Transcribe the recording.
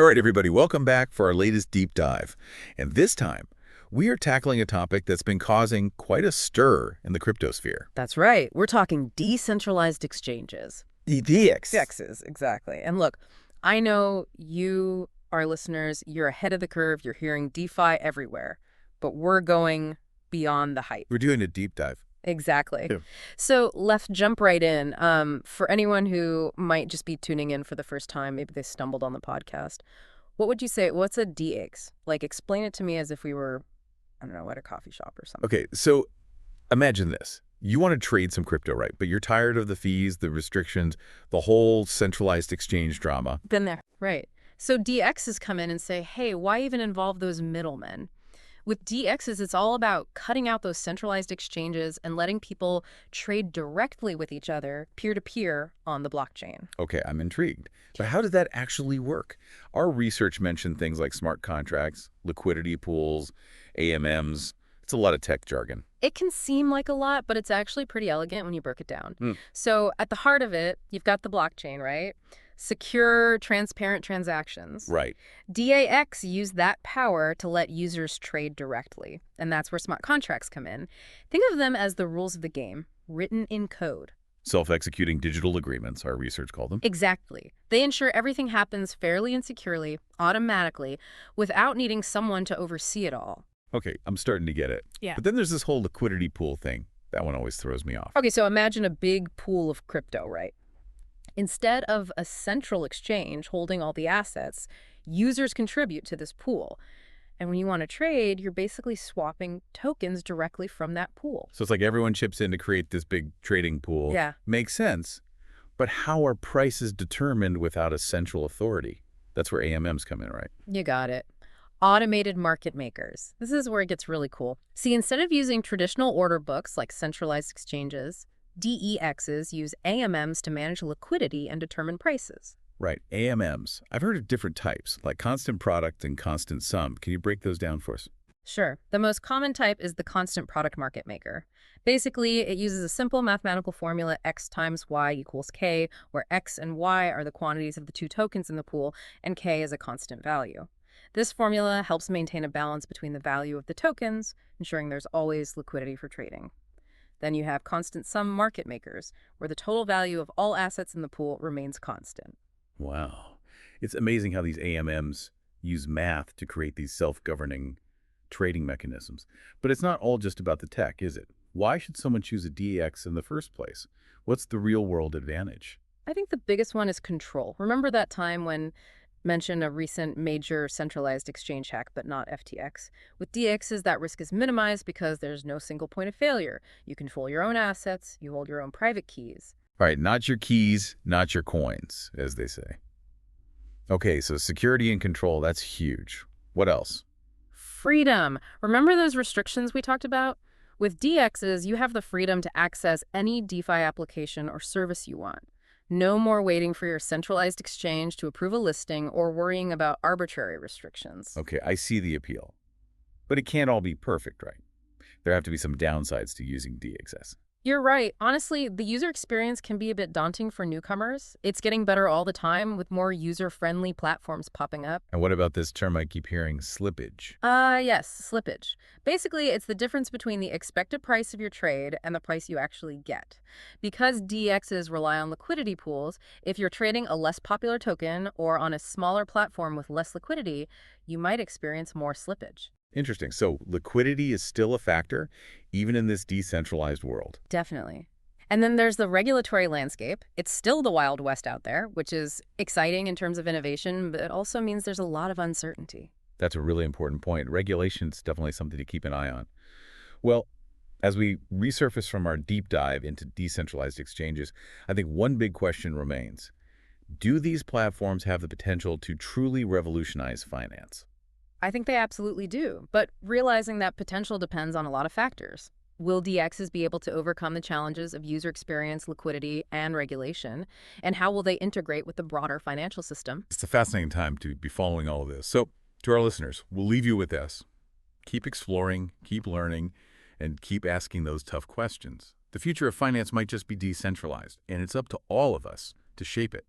All right, everybody, welcome back for our latest deep dive. And this time, we are tackling a topic that's been causing quite a stir in the cryptosphere. That's right. We're talking decentralized exchanges. DEX. DEXs, exactly. And look, I know you, our listeners, you're ahead of the curve. You're hearing DeFi everywhere. But we're going beyond the hype. We're doing a deep dive. Exactly. Yeah. So let's jump right in. For anyone who might just be tuning in for the first time, maybe they stumbled on the podcast, what would you say? What's a DEX? Like, explain it to me as if we were, I don't know, at a coffee shop or something. Okay, so imagine this. You want to trade some crypto, right? But you're tired of the fees, the restrictions, the whole centralized exchange drama. Been there. Right. So DEXs come in and say, hey, why even involve those middlemen? With DEXs, it's all about cutting out those centralized exchanges and letting people trade directly with each other, peer-to-peer, on the blockchain. Okay, I'm intrigued. But how does that actually work? Our research mentioned things like smart contracts, liquidity pools, AMMs. It's a lot of tech jargon. It can seem like a lot, but it's actually pretty elegant when you break it down. So at the heart of it, you've got the blockchain, right? Secure, transparent transactions. Right. DEX use that power to let users trade directly, and that's where smart contracts come in. Think of them as the rules of the game, written in code. Self-executing digital agreements, our research called them. Exactly. They ensure everything happens fairly and securely, automatically, without needing someone to oversee it all. Okay, I'm starting to get it. Yeah. But then there's this whole liquidity pool thing. That one always throws me off. Okay, so imagine a big pool of crypto, right? Instead of a central exchange holding all the assets, users contribute to this pool. And when you want to trade, you're basically swapping tokens directly from that pool. So it's like everyone chips in to create this big trading pool. Yeah. Makes sense. But how are prices determined without a central authority? That's where AMMs come in, right? You got it. Automated market makers. This is where it gets really cool. See, instead of using traditional order books like centralized exchanges, DEXs use AMMs to manage liquidity and determine prices. Right, AMMs. I've heard of different types, like constant product and constant sum. Can you break those down for us? Sure. The most common type is the constant product market maker. Basically, it uses a simple mathematical formula x times y equals k, where x and y are the quantities of the two tokens in the pool, and k is a constant value. This formula helps maintain a balance between the value of the tokens, ensuring there's always liquidity for trading. Then you have constant sum market makers, where the total value of all assets in the pool remains constant. Wow. It's amazing how these AMMs use math to create these self-governing trading mechanisms. But it's not all just about the tech, is it? Why should someone choose a DEX in the first place? What's the real-world advantage? I think the biggest one is control. Remember that time when mentioned a recent major centralized exchange hack, but not FTX. With DEXs, that risk is minimized because there's no single point of failure. You control your own assets, you hold your own private keys. All right, not your keys, not your coins, as they say. Okay, so security and control, that's huge. What else? Freedom. Remember those restrictions we talked about? With DEXs, you have the freedom to access any DeFi application or service you want. No more waiting for your centralized exchange to approve a listing or worrying about arbitrary restrictions. Okay, I see the appeal. But it can't all be perfect, right? There have to be some downsides to using DEXs. You're right. Honestly, the user experience can be a bit daunting for newcomers. It's getting better all the time with more user-friendly platforms popping up. And what about this term I keep hearing, slippage? Yes, slippage. Basically, it's the difference between the expected price of your trade and the price you actually get. Because DEXs rely on liquidity pools, if you're trading a less popular token or on a smaller platform with less liquidity, you might experience more slippage. Interesting. So liquidity is still a factor, even in this decentralized world. Definitely. And then there's the regulatory landscape. It's still the Wild West out there, which is exciting in terms of innovation, but it also means there's a lot of uncertainty. That's a really important point. Regulation's definitely something to keep an eye on. Well, as we resurface from our deep dive into decentralized exchanges, I think one big question remains. Do these platforms have the potential to truly revolutionize finance? I think they absolutely do, but realizing that potential depends on a lot of factors. Will DEXs be able to overcome the challenges of user experience, liquidity, and regulation? And how will they integrate with the broader financial system? It's a fascinating time to be following all of this. So, to our listeners, we'll leave you with this. Keep exploring, keep learning, and keep asking those tough questions. The future of finance might just be decentralized, and it's up to all of us to shape it.